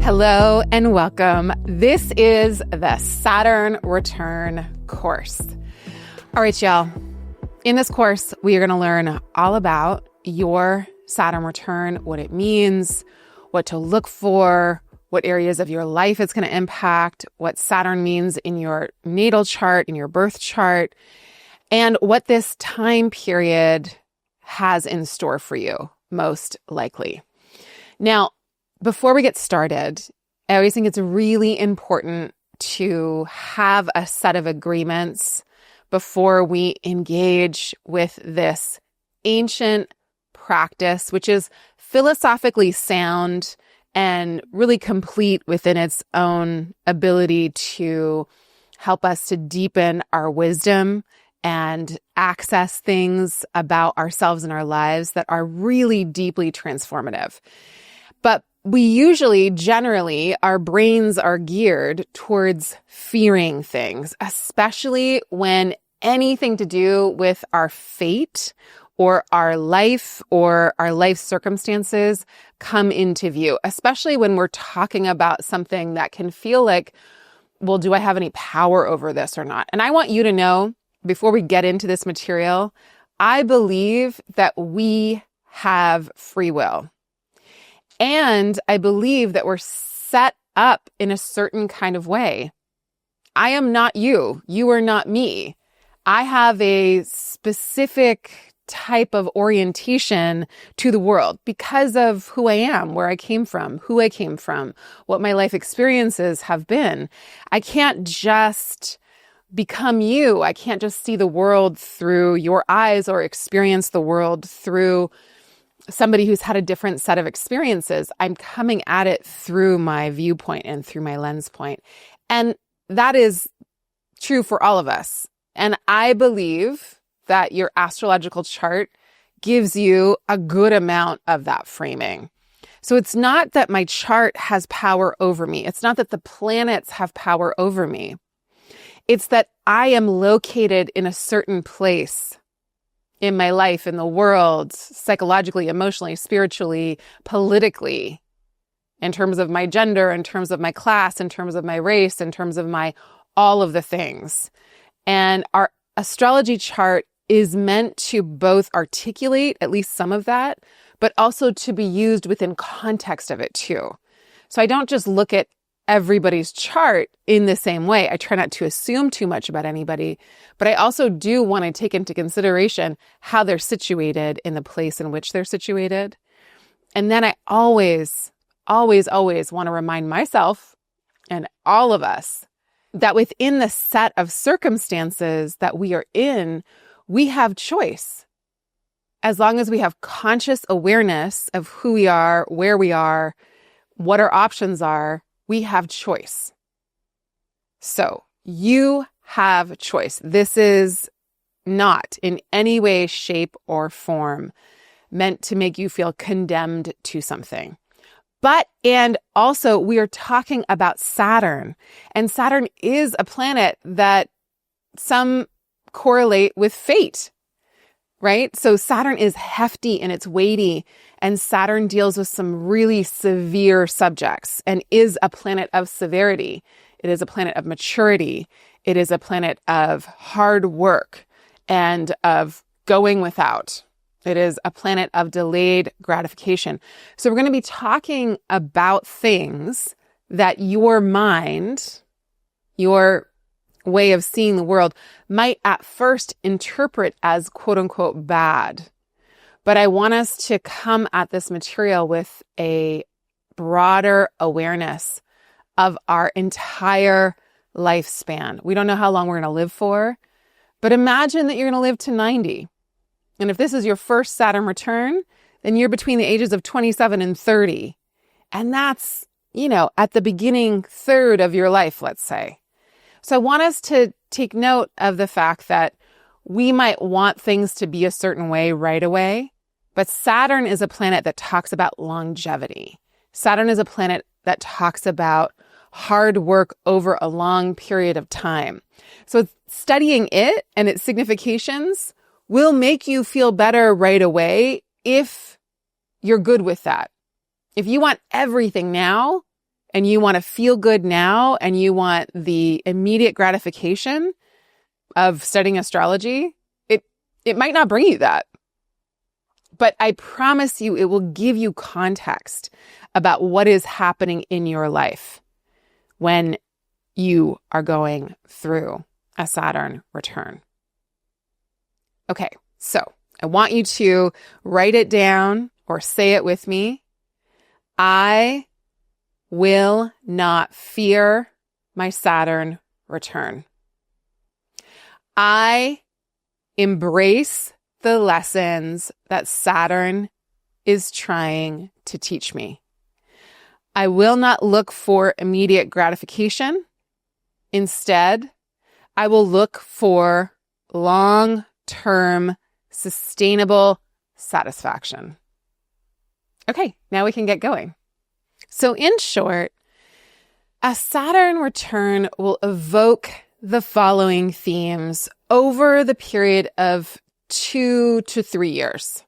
Hello and welcome. This is the Saturn Return course. All right, y'all. In this course, we are going to learn all about your Saturn return, what it means, what to look for, what areas of your life it's going to impact, what Saturn means in your natal chart, in your birth chart, and what this time period has in store for you, most likely. Now, before we get started, I always think it's really important to have a set of agreements before we engage with this ancient practice, which is philosophically sound and really complete within its own ability to help us to deepen our wisdom and access things about ourselves and our lives that are really deeply transformative. But we usually, generally, our brains are geared towards fearing things, especially when anything to do with our fate or our life circumstances come into view, especially when we're talking about something that can feel like, well, do I have any power over this or not? And I want you to know, before we get into this material, I believe that we have free will. And I believe that we're set up in a certain kind of way. I am not you. You are not me. I have a specific type of orientation to the world because of who I am, where I came from, who I came from, what my life experiences have been. I can't just become you. I can't just see the world through your eyes or experience the world through somebody who's had a different set of experiences. I'm coming at it through my viewpoint and through my lens point. And that is true for all of us. And I believe that your astrological chart gives you a good amount of that framing. So it's not that my chart has power over me. It's not that the planets have power over me. It's that I am located in a certain place in my life, in the world, psychologically, emotionally, spiritually, politically, in terms of my gender, in terms of my class, in terms of my race, in terms of my all of the things. And our astrology chart is meant to both articulate at least some of that, but also to be used within context of it too. So I don't just look at everybody's chart in the same way. I try not to assume too much about anybody, but I also do want to take into consideration how they're situated in the place in which they're situated. And then I always want to remind myself and all of us that within the set of circumstances that we are in, we have choice. As long as we have conscious awareness of who we are, where we are, what our options are, we have choice. So you have choice. This is not in any way, shape, or form meant to make you feel condemned to something. And also we are talking about Saturn, and Saturn is a planet that some correlate with fate, right? So Saturn is hefty and it's weighty, and Saturn deals with some really severe subjects and is a planet of severity. It is a planet of maturity. It is a planet of hard work and of going without. It is a planet of delayed gratification. So we're going to be talking about things that your mind, your way of seeing the world, might at first interpret as quote unquote bad. But I want us to come at this material with a broader awareness of our entire lifespan. We don't know how long we're going to live for, but imagine that you're going to live to 90. And if this is your first Saturn return, then you're between the ages of 27 and 30. And that's, at the beginning third of your life, let's say. So I want us to take note of the fact that we might want things to be a certain way right away, but Saturn is a planet that talks about longevity. Saturn is a planet that talks about hard work over a long period of time. So studying it and its significations will make you feel better right away if you're good with that. If you want everything now, and you want to feel good now and you want the immediate gratification of studying astrology, it might not bring you that. But I promise you, it will give you context about what is happening in your life when you are going through a Saturn return. Okay, so I want you to write it down or say it with me. I will not fear my Saturn return. I embrace the lessons that Saturn is trying to teach me. I will not look for immediate gratification. Instead, I will look for long-term, sustainable satisfaction. Okay, now we can get going. So in short, a Saturn return will evoke the following themes over the period of 2 to 3 years.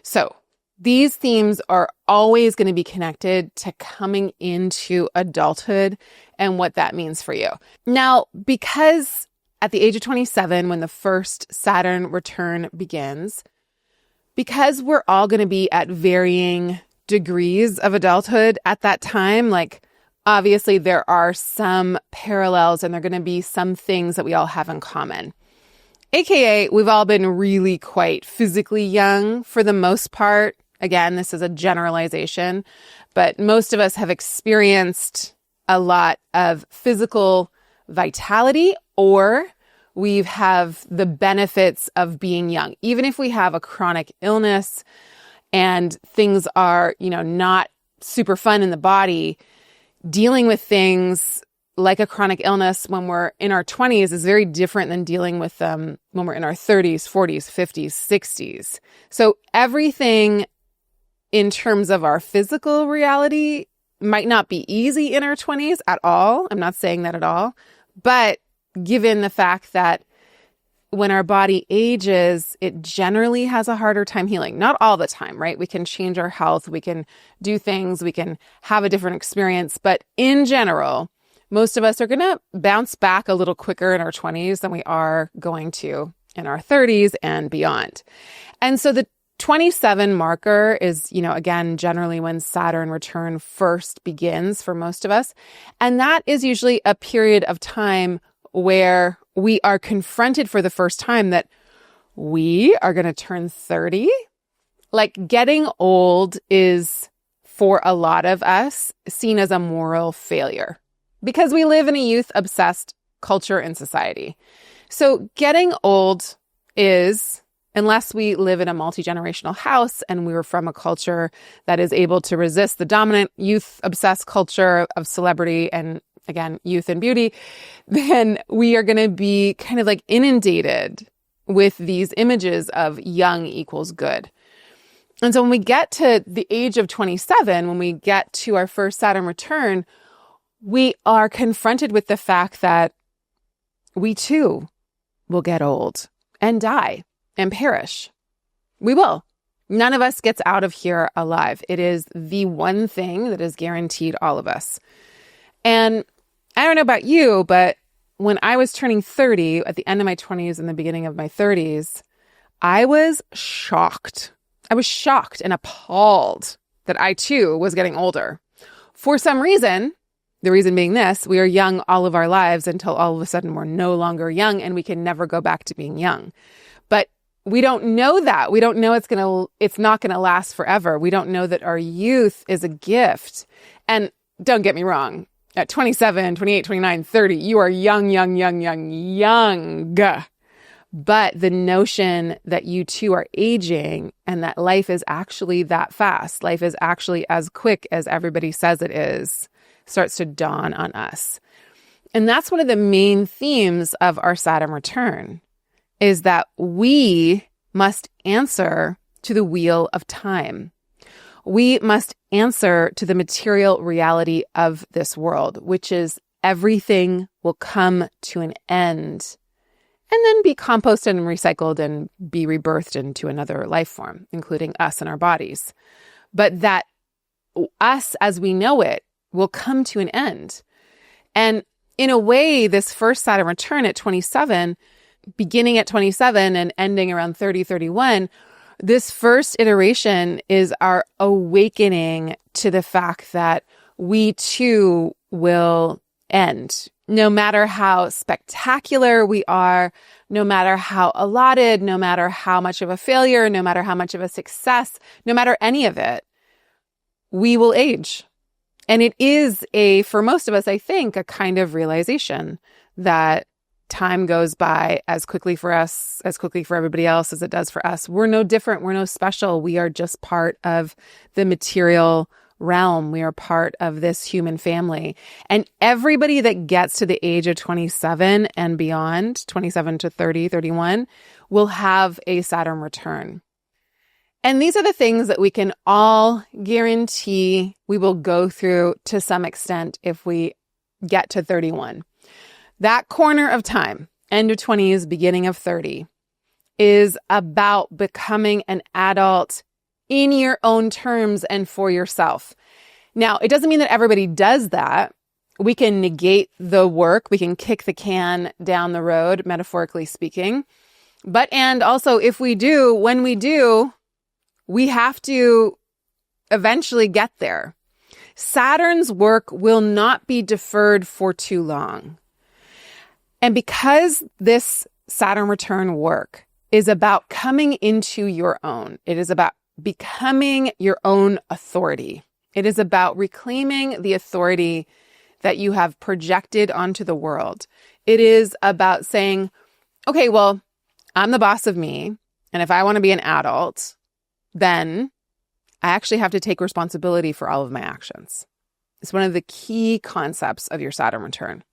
So these themes are always going to be connected to coming into adulthood and what that means for you. Now, because at the age of 27, when the first Saturn return begins, because we're all going to be at varying degrees of adulthood at that time, like obviously there are some parallels and there are going to be some things that we all have in common. AKA, we've all been really quite physically young for the most part. Again, this is a generalization, but most of us have experienced a lot of physical vitality, or we have the benefits of being young. Even if we have a chronic illness and things are, not super fun in the body, dealing with things like a chronic illness when we're in our 20s is very different than dealing with them when we're in our 30s, 40s, 50s, 60s. So everything in terms of our physical reality might not be easy in our 20s at all. I'm not saying that at all. But given the fact that when our body ages, it generally has a harder time healing. Not all the time, right? We can change our health. We can do things. We can have a different experience. But in general, most of us are going to bounce back a little quicker in our 20s than we are going to in our 30s and beyond. And so the 27 marker is, again, generally when Saturn return first begins for most of us. And that is usually a period of time where we are confronted for the first time that we are going to turn 30. Like getting old is, for a lot of us, seen as a moral failure because we live in a youth-obsessed culture and society. So getting old is, unless we live in a multi-generational house and we were from a culture that is able to resist the dominant youth-obsessed culture of celebrity and, again, youth and beauty, then we are going to be kind of like inundated with these images of young equals good. And so when we get to the age of 27, when we get to our first Saturn return, we are confronted with the fact that we too will get old and die and perish. We will. None of us gets out of here alive. It is the one thing that is guaranteed all of us. And I don't know about you, but when I was turning 30 at the end of my 20s and the beginning of my 30s, I was shocked. I was shocked and appalled that I too was getting older. For some reason, the reason being this, we are young all of our lives until all of a sudden we're no longer young and we can never go back to being young. But we don't know that. We don't know it's not going to last forever. We don't know that our youth is a gift. And don't get me wrong, at 27, 28, 29, 30, you are young. But the notion that you too are aging and that life is actually that fast, life is actually as quick as everybody says it is, starts to dawn on us. And that's one of the main themes of our Saturn return, is that we must answer to the wheel of time. We must answer to the material reality of this world, which is everything will come to an end and then be composted and recycled and be rebirthed into another life form, including us and our bodies. But that us as we know it will come to an end. And in a way, this first Saturn return at 27, beginning at 27 and ending around 30, 31, this first iteration is our awakening to the fact that we too will end. No matter how spectacular we are, no matter how allotted, no matter how much of a failure, no matter how much of a success, no matter any of it, we will age. And it is for most of us, I think, a kind of realization that time goes by as quickly for us, as quickly for everybody else as it does for us. We're no different. We're no special. We are just part of the material realm. We are part of this human family. And everybody that gets to the age of 27 and beyond, 27 to 30, 31, will have a Saturn return. And these are the things that we can all guarantee we will go through to some extent if we get to 31. That corner of time, end of 20s, beginning of 30, is about becoming an adult in your own terms and for yourself. Now, it doesn't mean that everybody does that. We can negate the work. We can kick the can down the road, metaphorically speaking. And also, if we do, when we do, we have to eventually get there. Saturn's work will not be deferred for too long. And because this Saturn return work is about coming into your own, it is about becoming your own authority. It is about reclaiming the authority that you have projected onto the world. It is about saying, okay, well, I'm the boss of me. And if I want to be an adult, then I actually have to take responsibility for all of my actions. It's one of the key concepts of your Saturn return.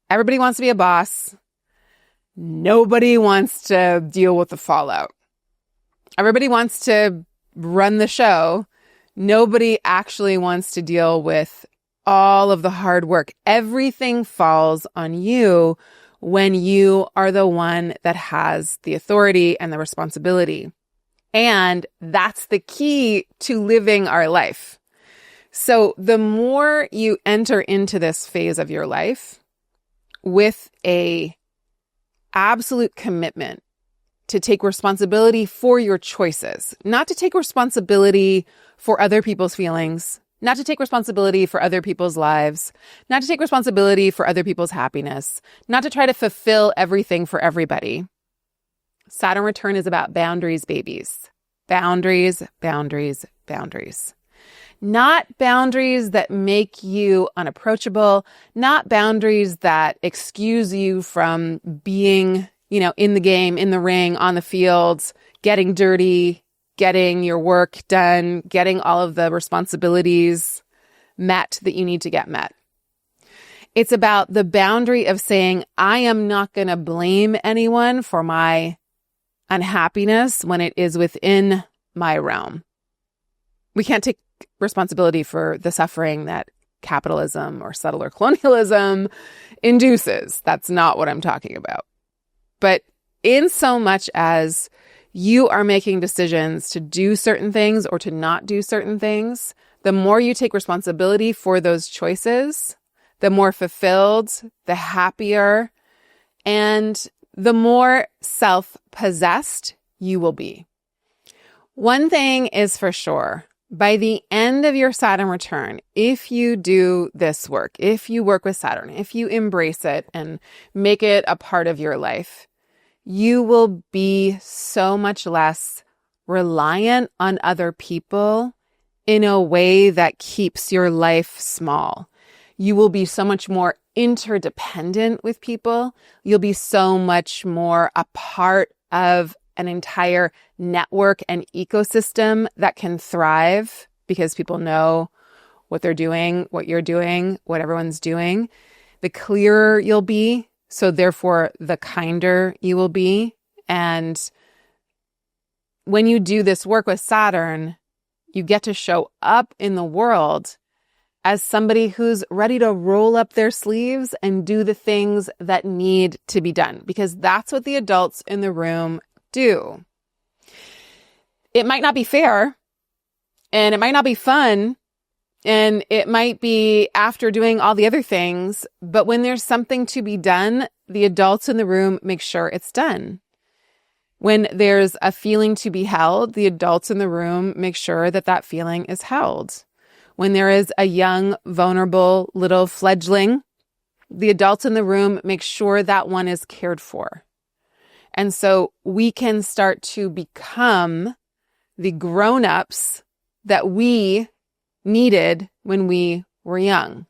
Everybody wants to be a boss. Nobody wants to deal with the fallout. Everybody wants to run the show. Nobody actually wants to deal with all of the hard work. Everything falls on you when you are the one that has the authority and the responsibility. And that's the key to living our life. So the more you enter into this phase of your life with a absolute commitment to take responsibility for your choices, not to take responsibility for other people's feelings, not to take responsibility for other people's lives, not to take responsibility for other people's happiness, not to try to fulfill everything for everybody. Saturn return is about boundaries, babies. Boundaries, boundaries, boundaries. Not boundaries that make you unapproachable, not boundaries that excuse you from being, in the game, in the ring, on the field, getting dirty, getting your work done, getting all of the responsibilities met that you need to get met. It's about the boundary of saying, I am not going to blame anyone for my unhappiness when it is within my realm. We can't take responsibility for the suffering that capitalism or settler colonialism induces. That's not what I'm talking about. But in so much as you are making decisions to do certain things or to not do certain things, the more you take responsibility for those choices, the more fulfilled, the happier, and the more self-possessed you will be. One thing is for sure. By the end of your Saturn return, if you do this work, if you work with Saturn, if you embrace it and make it a part of your life, you will be so much less reliant on other people in a way that keeps your life small. You will be so much more interdependent with people. You'll be so much more a part of an entire network and ecosystem that can thrive because people know what they're doing, what you're doing, what everyone's doing. The clearer you'll be, so therefore the kinder you will be. And when you do this work with Saturn, you get to show up in the world as somebody who's ready to roll up their sleeves and do the things that need to be done, because that's what the adults in the room do. It might not be fair and it might not be fun And it might be after doing all the other things, but when there's something to be done, the adults in the room make sure it's done. When there's a feeling to be held, the adults in the room make sure that that feeling is held. When there is a young, vulnerable little fledgling, the adults in the room make sure that one is cared for. And so we can start to become the grown-ups that we needed when we were young.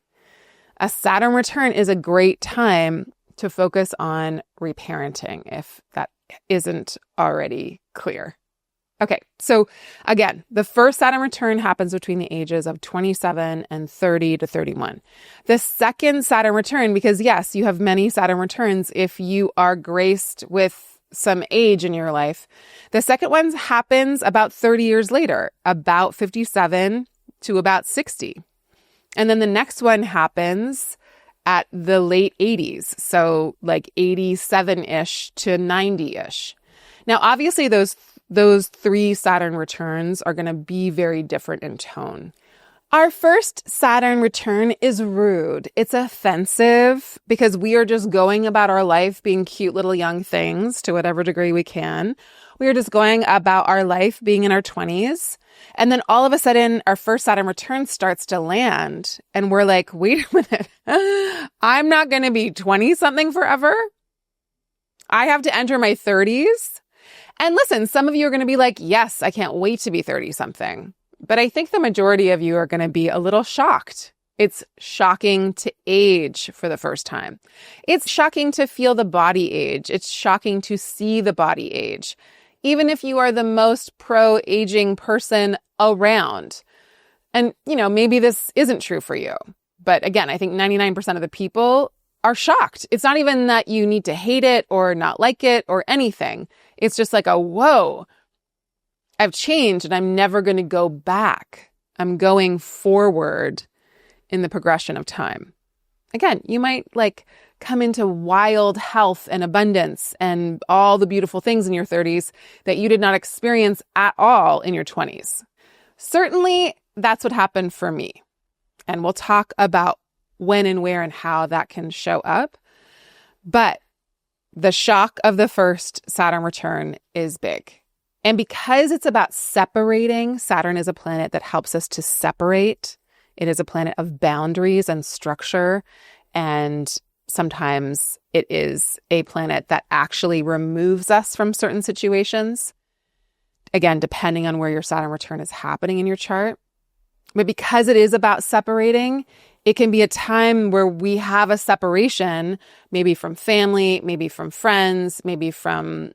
A Saturn return is a great time to focus on reparenting, if that isn't already clear. Okay, so again, the first Saturn return happens between the ages of 27 and 30 to 31. The second Saturn return, because yes, you have many Saturn returns if you are graced with some age in your life. The second one happens about 30 years later, about 57 to about 60. And then the next one happens at the late 80s, so like 87-ish to 90-ish. Now, obviously, those three Saturn returns are going to be very different in tone. Our first Saturn return is rude. It's offensive because we are just going about our life being cute little young things to whatever degree we can. We are just going about our life being in our 20s. And then all of a sudden, our first Saturn return starts to land. And we're like, wait a minute, I'm not going to be 20-something forever. I have to enter my 30s. And listen, some of you are going to be like, yes, I can't wait to be 30-something. But I think the majority of you are going to be a little shocked. It's shocking to age for the first time. It's shocking to feel the body age. It's shocking to see the body age. Even if you are the most pro-aging person around. And, maybe this isn't true for you. But again, I think 99% of the people are shocked. It's not even that you need to hate it or not like it or anything. It's just like whoa, I've changed and I'm never going to go back. I'm going forward in the progression of time. Again, you might come into wild health and abundance and all the beautiful things in your 30s that you did not experience at all in your 20s. Certainly, that's what happened for me. And we'll talk about when and where and how that can show up. But the shock of the first Saturn return is big. And because it's about separating, Saturn is a planet that helps us to separate. It is a planet of boundaries and structure. And sometimes it is a planet that actually removes us from certain situations. Again, depending on where your Saturn return is happening in your chart. But because it is about separating, it can be a time where we have a separation, maybe from family, maybe from friends, maybe from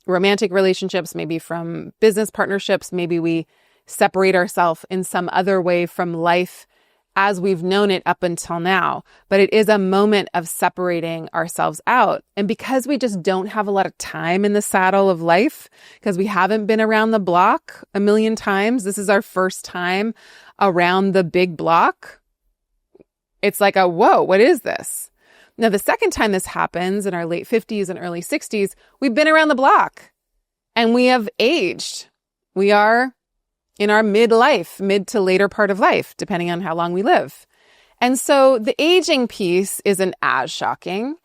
romantic relationships, maybe from business partnerships. Maybe we separate ourselves in some other way from life as we've known it up until now. But it is a moment of separating ourselves out. And because we just don't have a lot of time in the saddle of life, because we haven't been around the block a million times, this is our first time around the big block. It's like whoa, what is this? Now, the second time this happens in our late 50s and early 60s, we've been around the block and we have aged. We are in our mid to later part of life, depending on how long we live. And so the aging piece isn't as shocking.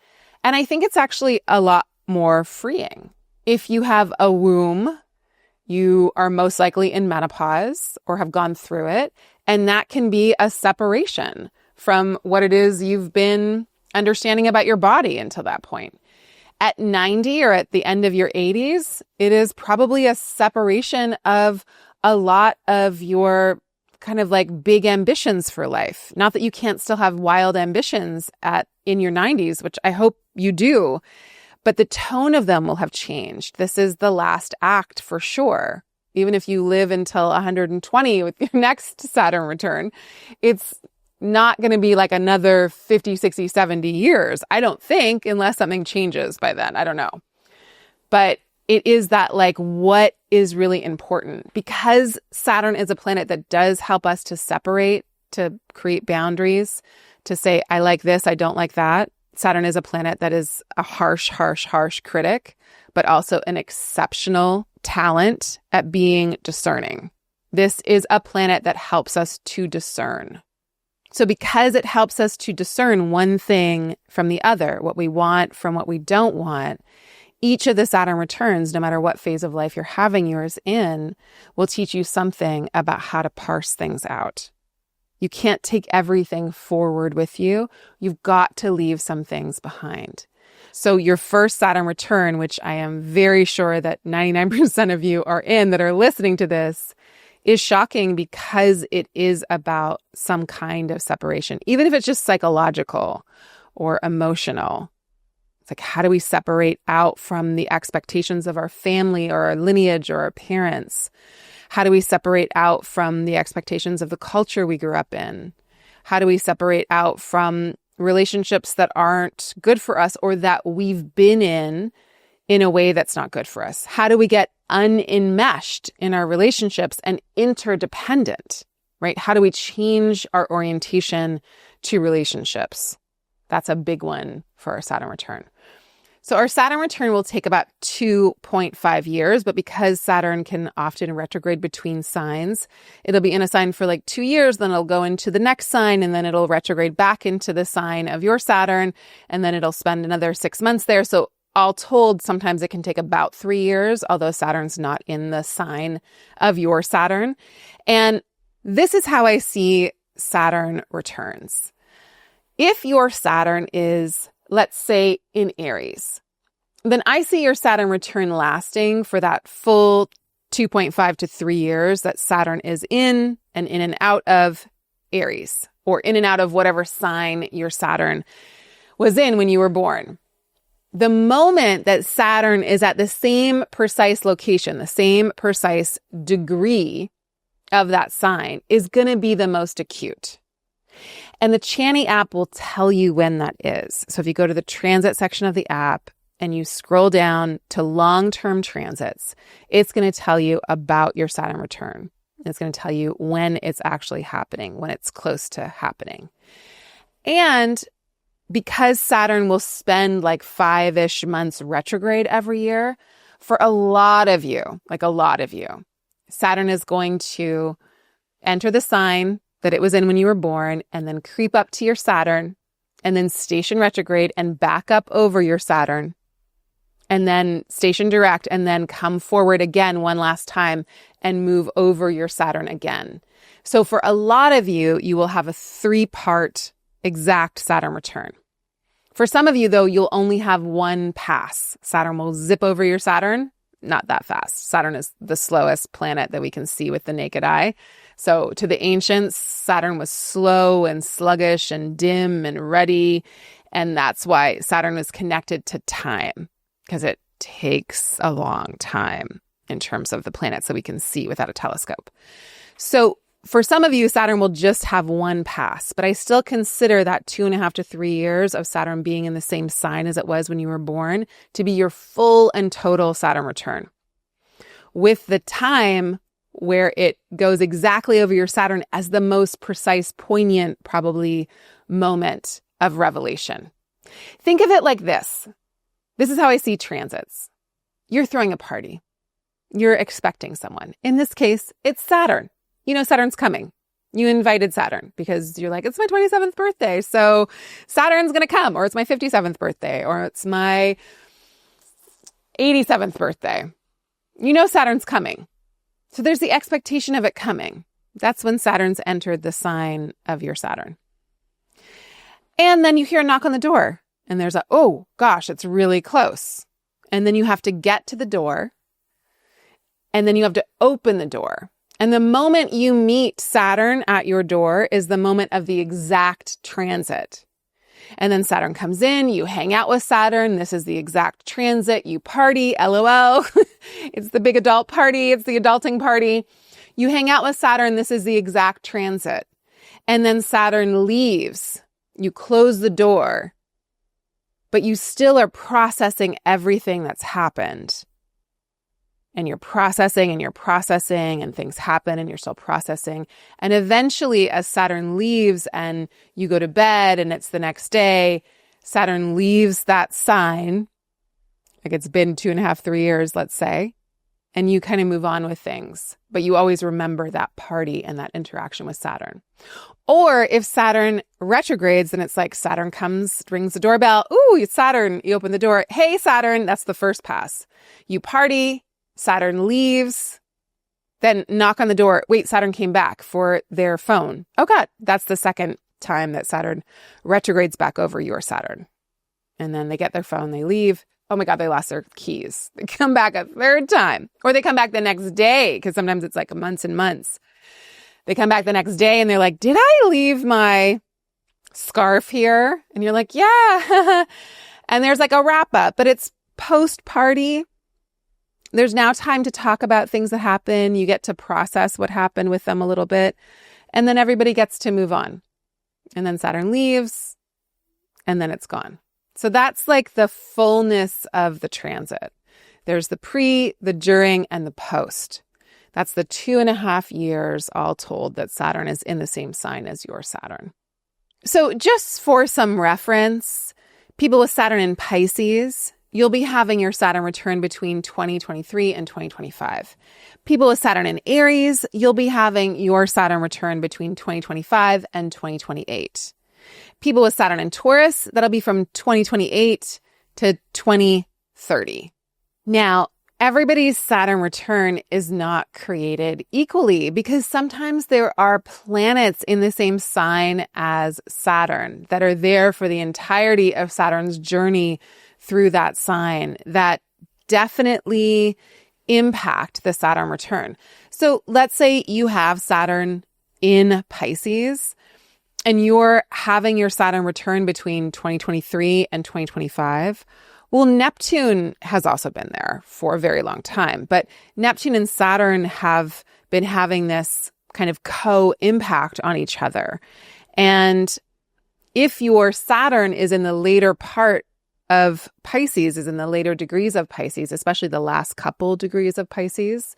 And I think it's actually a lot more freeing. If you have a womb, you are most likely in menopause or have gone through it. And that can be a separation from what it is you've been understanding about your body until that point. At 90 or at the end of your 80s, it is probably a separation of a lot of your kind of big ambitions for life. Not that you can't still have wild ambitions in your 90s, which I hope you do, but the tone of them will have changed. This is the last act for sure. Even if you live until 120 with your next Saturn return, it's not going to be another 50, 60, 70 years, I don't think, unless something changes by then. I don't know. But it is that what is really important, because Saturn is a planet that does help us to separate, to create boundaries, to say, I like this, I don't like that. Saturn is a planet that is a harsh critic, but also an exceptional talent at being discerning. This is a planet that helps us to discern. So because it helps us to discern one thing from the other, what we want from what we don't want, each of the Saturn returns, no matter what phase of life you're having yours in, will teach you something about how to parse things out. You can't take everything forward with you. You've got to leave some things behind. So your first Saturn return, which I am very sure that 99% of you are in that are listening to this, is shocking because it is about some kind of separation, even if it's just psychological or emotional. It's like, how do we separate out from the expectations of our family or our lineage or our parents? How do we separate out from the expectations of the culture we grew up in? How do we separate out from relationships that aren't good for us or that we've been in a way that's not good for us? How do we get unenmeshed in our relationships and interdependent, right? How do we change our orientation to relationships? That's a big one for our Saturn return. So our Saturn return will take about 2.5 years, but because Saturn can often retrograde between signs, it'll be in a sign for like 2 years, then it'll go into the next sign, and then it'll retrograde back into the sign of your Saturn, and then it'll spend another 6 months there. So all told, sometimes it can take about 3 years, although Saturn's not in the sign of your Saturn. And this is how I see Saturn returns. If your Saturn is, let's say, in Aries, then I see your Saturn return lasting for that full 2.5 to 3 years that Saturn is in and out of Aries, or in and out of whatever sign your Saturn was in when you were born. The moment that Saturn is at the same precise location, the same precise degree of that sign is going to be the most acute. And the Chani app will tell you when that is. So if you go to the transit section of the app and you scroll down to long-term transits, it's going to tell you about your Saturn return. It's going to tell you when it's actually happening, when it's close to happening. And because Saturn will spend like 5-ish months retrograde every year, for a lot of you, Saturn is going to enter the sign that it was in when you were born and then creep up to your Saturn and then station retrograde and back up over your Saturn and then station direct and then come forward again one last time and move over your Saturn again. So for a lot of you, you will have a 3-part exact Saturn return. For some of you, though, you'll only have one pass. Saturn will zip over your Saturn. Not that fast. Saturn is the slowest planet that we can see with the naked eye. So to the ancients, Saturn was slow and sluggish and dim and ruddy. And that's why Saturn is connected to time, because it takes a long time in terms of the planets that we can see without a telescope. So for some of you, Saturn will just have one pass, but I still consider that 2.5 to 3 years of Saturn being in the same sign as it was when you were born to be your full and total Saturn return. With the time where it goes exactly over your Saturn as the most precise, poignant, probably moment of revelation. Think of it like this. This is how I see transits. You're throwing a party. You're expecting someone. In this case, it's Saturn. You know Saturn's coming. You invited Saturn because you're like, it's my 27th birthday, so Saturn's going to come, or it's my 57th birthday, or it's my 87th birthday. You know Saturn's coming. So there's the expectation of it coming. That's when Saturn's entered the sign of your Saturn. And then you hear a knock on the door, and there's oh gosh, it's really close. And then you have to get to the door, and then you have to open the door. And the moment you meet Saturn at your door is the moment of the exact transit. And then Saturn comes in, you hang out with Saturn. This is the exact transit. You party, LOL. It's the big adult party. It's the adulting party. You hang out with Saturn. This is the exact transit. And then Saturn leaves. You close the door, but you still are processing everything that's happened. And you're processing and things happen and you're still processing. And eventually as Saturn leaves and you go to bed and it's the next day, Saturn leaves that sign, like it's been 2.5, 3 years, let's say, and you kind of move on with things, but you always remember that party and that interaction with Saturn. Or if Saturn retrogrades, then it's like Saturn comes, rings the doorbell. Ooh, it's Saturn. You open the door. Hey, Saturn. That's the first pass. You party. Saturn leaves. Then knock on the door. Wait, Saturn came back for their phone. Oh, God. That's the second time that Saturn retrogrades back over your Saturn. And then they get their phone. They leave. Oh, my God, they lost their keys. They come back a third time. Or they come back the next day, because sometimes it's like months and months. They come back the next day and they're like, did I leave my scarf here? And you're like, yeah. And there's like a wrap up, but it's post party. There's now time to talk about things that happen. You get to process what happened with them a little bit. And then everybody gets to move on. And then Saturn leaves and then it's gone. So that's like the fullness of the transit. There's the pre, the during, and the post. That's the 2.5 years all told that Saturn is in the same sign as your Saturn. So just for some reference, people with Saturn in Pisces, you'll be having your Saturn return between 2023 and 2025. People with Saturn in Aries, you'll be having your Saturn return between 2025 and 2028. People with Saturn in Taurus, that'll be from 2028 to 2030. Now, everybody's Saturn return is not created equally because sometimes there are planets in the same sign as Saturn that are there for the entirety of Saturn's journey through that sign that definitely impact the Saturn return. So let's say you have Saturn in Pisces and you're having your Saturn return between 2023 and 2025. Well, Neptune has also been there for a very long time, but Neptune and Saturn have been having this kind of co-impact on each other. And if your Saturn is in the later part of Pisces, is in the later degrees of Pisces, especially the last couple degrees of Pisces,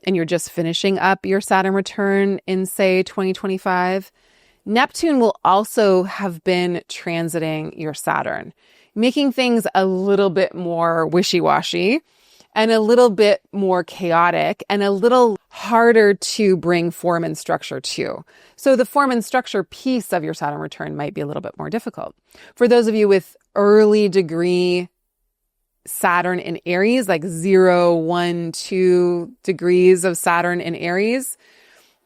and you're just finishing up your Saturn return in, say, 2025, Neptune will also have been transiting your Saturn, making things a little bit more wishy-washy and a little bit more chaotic and a little harder to bring form and structure to. So the form and structure piece of your Saturn return might be a little bit more difficult. For those of you with early degree Saturn in Aries, like 0, 1, 2 degrees of Saturn in Aries,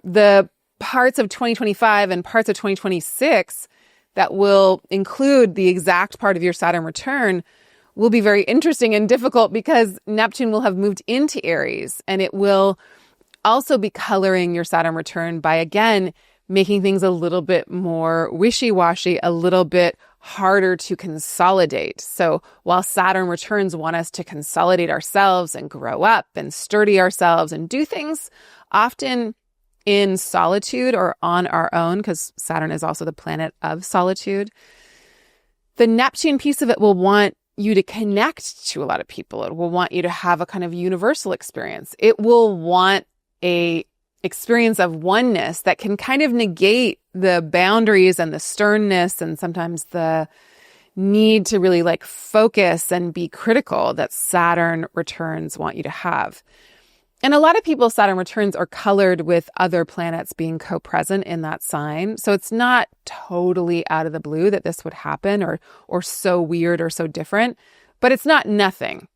the parts of 2025 and parts of 2026 that will include the exact part of your Saturn return will be very interesting and difficult because Neptune will have moved into Aries and it will also be coloring your Saturn return by, again, making things a little bit more wishy-washy, a little bit harder to consolidate. So while Saturn returns want us to consolidate ourselves and grow up and sturdy ourselves and do things often in solitude or on our own, because Saturn is also the planet of solitude, the Neptune piece of it will want you to connect to a lot of people. It will want you to have a kind of universal experience. It will want a experience of oneness that can kind of negate the boundaries and the sternness and sometimes the need to really like focus and be critical that Saturn returns want you to have. And a lot of people's Saturn returns are colored with other planets being co-present in that sign. So it's not totally out of the blue that this would happen or so weird or so different, but it's not nothing.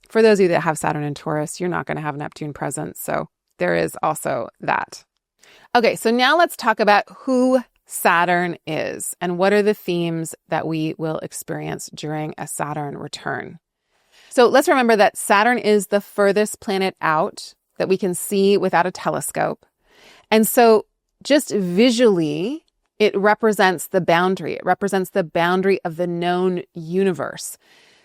For those of you that have Saturn in Taurus, you're not going to have Neptune present. So there is also that. Okay, so now let's talk about who Saturn is and what are the themes that we will experience during a Saturn return. So let's remember that Saturn is the furthest planet out that we can see without a telescope. And so just visually, it represents the boundary. It represents the boundary of the known universe.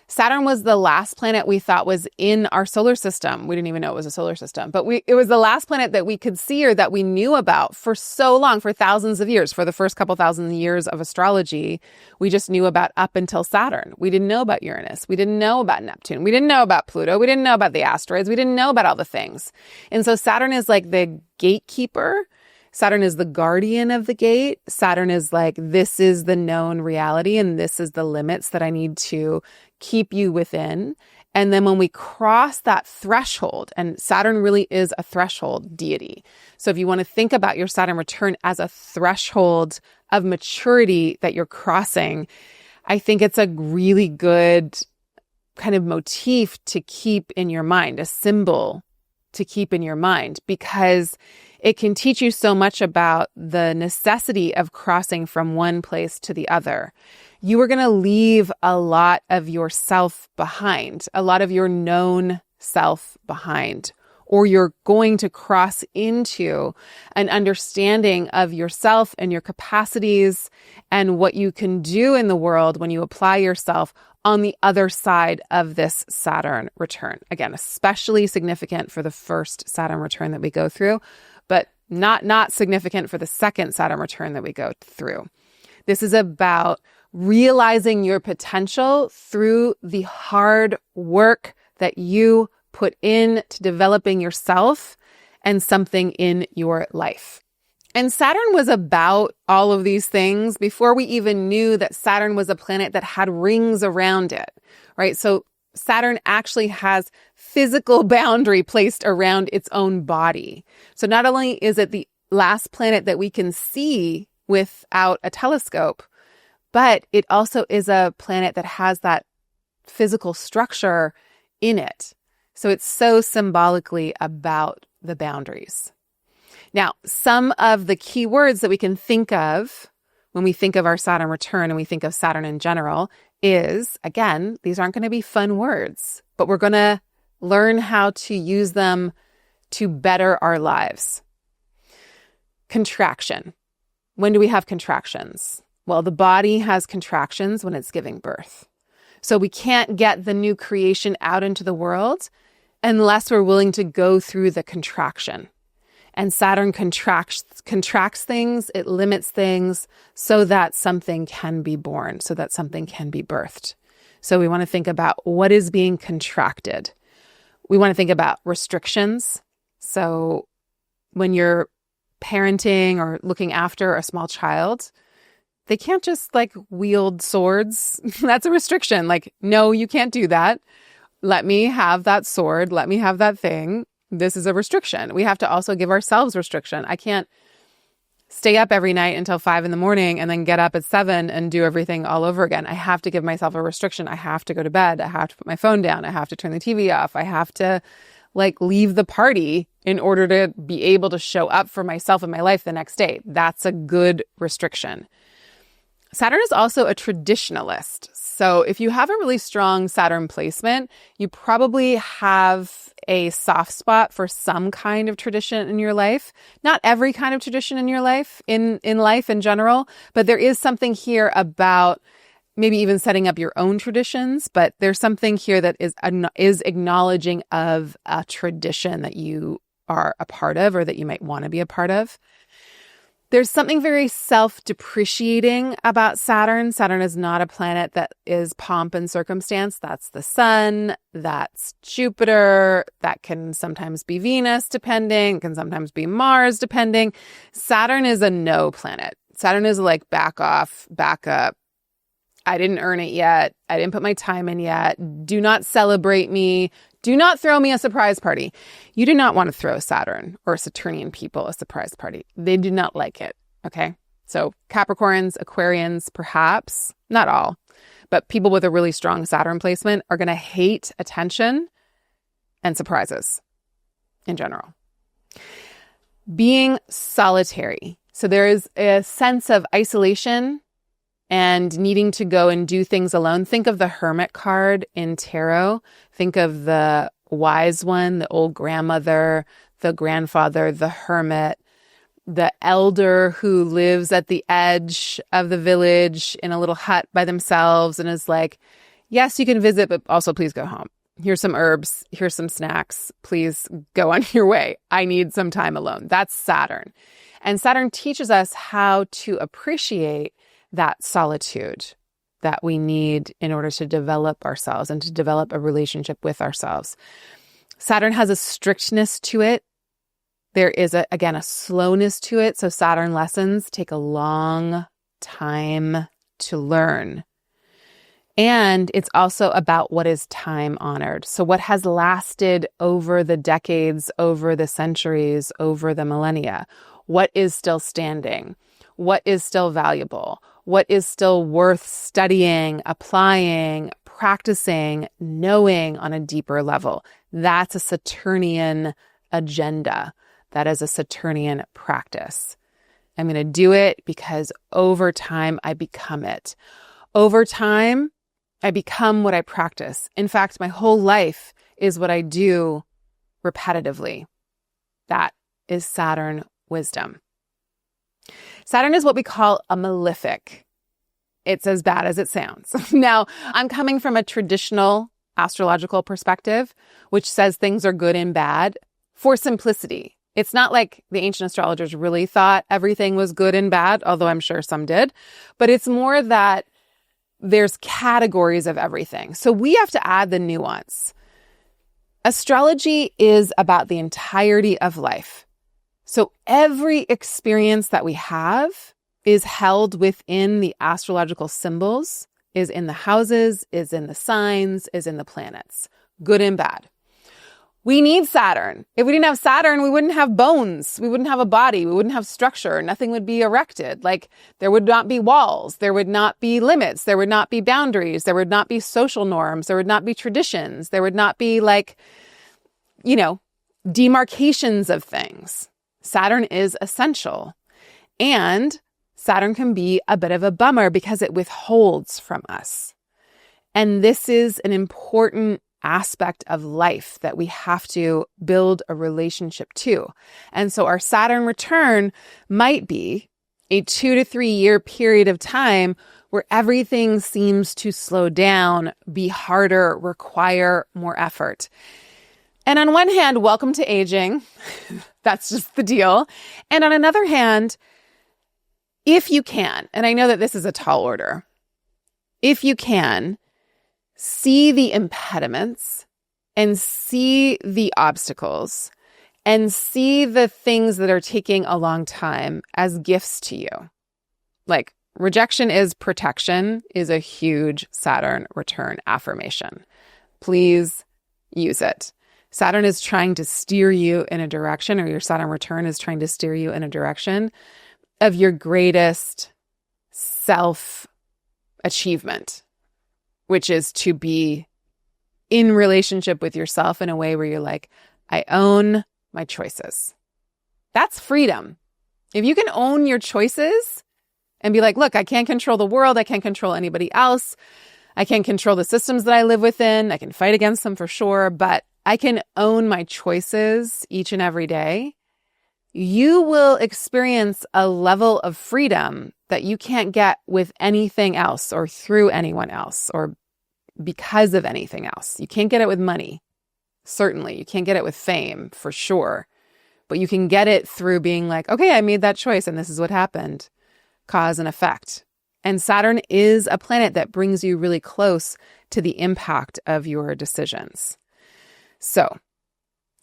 Saturn was the last planet we thought was in our solar system. We didn't even know it was a solar system, but it was the last planet that we could see or that we knew about for so long, for thousands of years. For the first couple thousand years of astrology, we just knew about up until Saturn. We didn't know about Uranus. We didn't know about Neptune. We didn't know about Pluto. We didn't know about the asteroids. We didn't know about all the things. And so Saturn is like the gatekeeper. Saturn is the guardian of the gate. Saturn is like, this is the known reality and this is the limits that I need to keep you within. And then when we cross that threshold, and Saturn really is a threshold deity. So if you want to think about your Saturn return as a threshold of maturity that you're crossing, I think it's a really good kind of motif to keep in your mind, a symbol to keep in your mind, because it can teach you so much about the necessity of crossing from one place to the other. You are going to leave a lot of yourself behind, a lot of your known self behind, or you're going to cross into an understanding of yourself and your capacities and what you can do in the world when you apply yourself on the other side of this Saturn return. Again, especially significant for the first Saturn return that we go through, but not significant for the second Saturn return that we go through. This is about realizing your potential through the hard work that you put into developing yourself and something in your life. And Saturn was about all of these things before we even knew that Saturn was a planet that had rings around it, right? So Saturn actually has physical boundary placed around its own body. So not only is it the last planet that we can see without a telescope, but it also is a planet that has that physical structure in it. So it's so symbolically about the boundaries. Now, some of the key words that we can think of when we think of our Saturn return and we think of Saturn in general is, again, these aren't going to be fun words, but we're going to learn how to use them to better our lives. Contraction. When do we have contractions? Well, the body has contractions when it's giving birth. So we can't get the new creation out into the world unless we're willing to go through the contraction. And Saturn contracts things, it limits things so that something can be born, so that something can be birthed. So we want to think about what is being contracted. We want to think about restrictions. So when you're parenting or looking after a small child, they can't just wield swords. That's a restriction. No, you can't do that. Let me have that sword. Let me have that thing. This is a restriction. We have to also give ourselves restriction. I can't stay up every night until 5 a.m. and then get up at 7 and do everything all over again. I have to give myself a restriction. I have to go to bed. I have to put my phone down. I have to turn the TV off. I have to leave the party in order to be able to show up for myself and my life the next day. That's a good restriction. Saturn is also a traditionalist. So if you have a really strong Saturn placement, you probably have a soft spot for some kind of tradition in your life. Not every kind of tradition in your life, in life in general, but there is something here about maybe even setting up your own traditions, but there's something here that is acknowledging of a tradition that you are a part of or that you might want to be a part of. There's something very self-depreciating about Saturn. Saturn is not a planet that is pomp and circumstance. That's the sun, that's Jupiter, that can sometimes be Venus depending, can sometimes be Mars depending. Saturn is a no planet. Saturn is back off, back up. I didn't earn it yet. I didn't put my time in yet. Do not celebrate me. Do not throw me a surprise party. You do not want to throw Saturn or Saturnian people a surprise party. They do not like it, okay? So Capricorns, Aquarians, perhaps, not all, but people with a really strong Saturn placement are going to hate attention and surprises in general. Being solitary. So there is a sense of isolation and needing to go and do things alone. Think of the Hermit card in tarot. Think of the wise one, the old grandmother, the grandfather, the hermit, the elder who lives at the edge of the village in a little hut by themselves and is yes, you can visit, but also please go home. Here's some herbs. Here's some snacks. Please go on your way. I need some time alone. That's Saturn. And Saturn teaches us how to appreciate that solitude that we need in order to develop ourselves and to develop a relationship with ourselves. Saturn has a strictness to it. There is, a slowness to it. So Saturn lessons take a long time to learn. And it's also about what is time honored. So what has lasted over the decades, over the centuries, over the millennia? What is still standing? What is still valuable? What is still worth studying, applying, practicing, knowing on a deeper level? That's a Saturnian agenda. That is a Saturnian practice. I'm going to do it because over time I become it. Over time, I become what I practice. In fact, my whole life is what I do repetitively. That is Saturn wisdom. Saturn is what we call a malefic. It's as bad as it sounds. Now, I'm coming from a traditional astrological perspective, which says things are good and bad for simplicity. It's not like the ancient astrologers really thought everything was good and bad, although I'm sure some did, but it's more that there's categories of everything. So we have to add the nuance. Astrology is about the entirety of life. So every experience that we have is held within the astrological symbols, is in the houses, is in the signs, is in the planets, good and bad. We need Saturn. If we didn't have Saturn, we wouldn't have bones. We wouldn't have a body. We wouldn't have structure. Nothing would be erected. Like there would not be walls. There would not be limits. There would not be boundaries. There would not be social norms. There would not be traditions. There would not be demarcations of things. Saturn is essential. And Saturn can be a bit of a bummer because it withholds from us. And this is an important aspect of life that we have to build a relationship to. And so our Saturn return might be a 2 to 3 year period of time where everything seems to slow down, be harder, require more effort. And on one hand, welcome to aging. That's just the deal. And on another hand, if you can, and I know that this is a tall order, if you can, see the impediments and see the obstacles and see the things that are taking a long time as gifts to you. Like rejection is protection is a huge Saturn return affirmation. Please use it. Saturn is trying to steer you in a direction, or your Saturn return is trying to steer you in a direction of your greatest self-achievement, which is to be in relationship with yourself in a way where you're like, I own my choices. That's freedom. If you can own your choices and be like, look, I can't control the world. I can't control anybody else. I can't control the systems that I live within. I can fight against them for sure, but I can own my choices each and every day. You will experience a level of freedom that you can't get with anything else or through anyone else or because of anything else. You can't get it with money. Certainly. You can't get it with fame for sure. But you can get it through being like, okay, I made that choice and this is what happened. Cause and effect. And Saturn is a planet that brings you really close to the impact of your decisions. So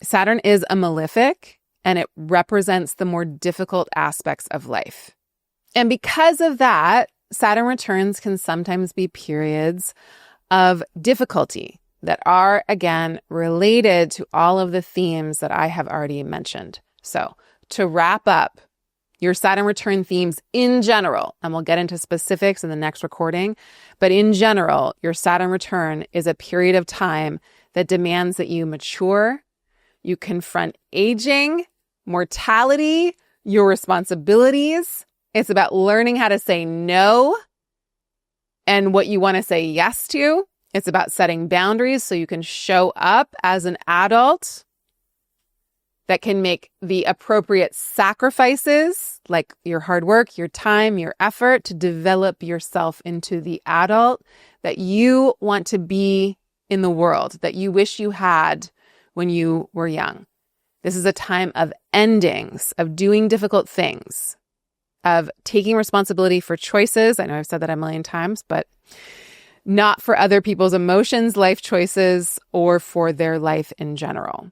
Saturn is a malefic and it represents the more difficult aspects of life. And because of that, Saturn returns can sometimes be periods of difficulty that are, again, related to all of the themes that I have already mentioned. So to wrap up your Saturn return themes in general, and we'll get into specifics in the next recording, but in general, your Saturn return is a period of time that demands that you mature, you confront aging, mortality, your responsibilities. It's about learning how to say no and what you want to say yes to. It's about setting boundaries so you can show up as an adult that can make the appropriate sacrifices, like your hard work, your time, your effort, to develop yourself into the adult that you want to be in the world, that you wish you had when you were young. This is a time of endings, of doing difficult things, of taking responsibility for choices. I know I've said that a million times, but not for other people's emotions, life choices, or for their life in general.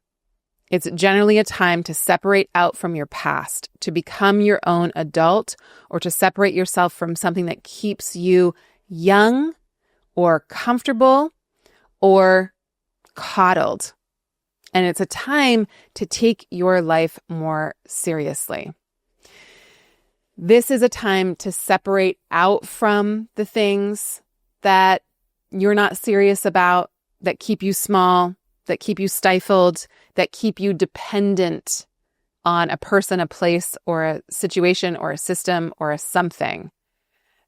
It's generally a time to separate out from your past, to become your own adult, or to separate yourself from something that keeps you young or comfortable or coddled. And it's a time to take your life more seriously. This is a time to separate out from the things that you're not serious about, that keep you small, that keep you stifled, that keep you dependent on a person, a place, or a situation, or a system, or a something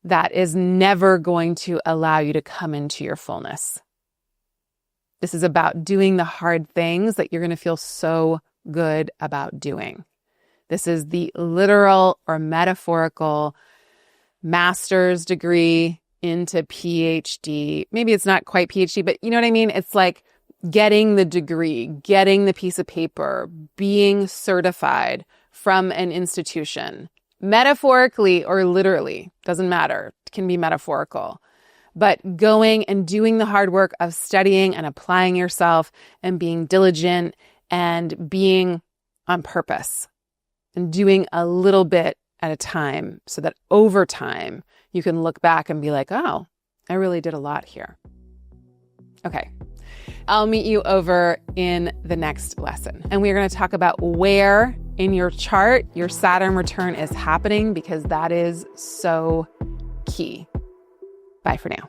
that is never going to allow you to come into your fullness. This is about doing the hard things that you're going to feel so good about doing. This is the literal or metaphorical master's degree into PhD. Maybe it's not quite PhD, but you know what I mean? It's like getting the degree, getting the piece of paper, being certified from an institution. Metaphorically or literally, doesn't matter. It can be metaphorical. But going and doing the hard work of studying and applying yourself and being diligent and being on purpose and doing a little bit at a time so that over time you can look back and be like, oh, I really did a lot here. Okay. I'll meet you over in the next lesson. And we're going to talk about where in your chart your Saturn return is happening, because that is so key. Bye for now.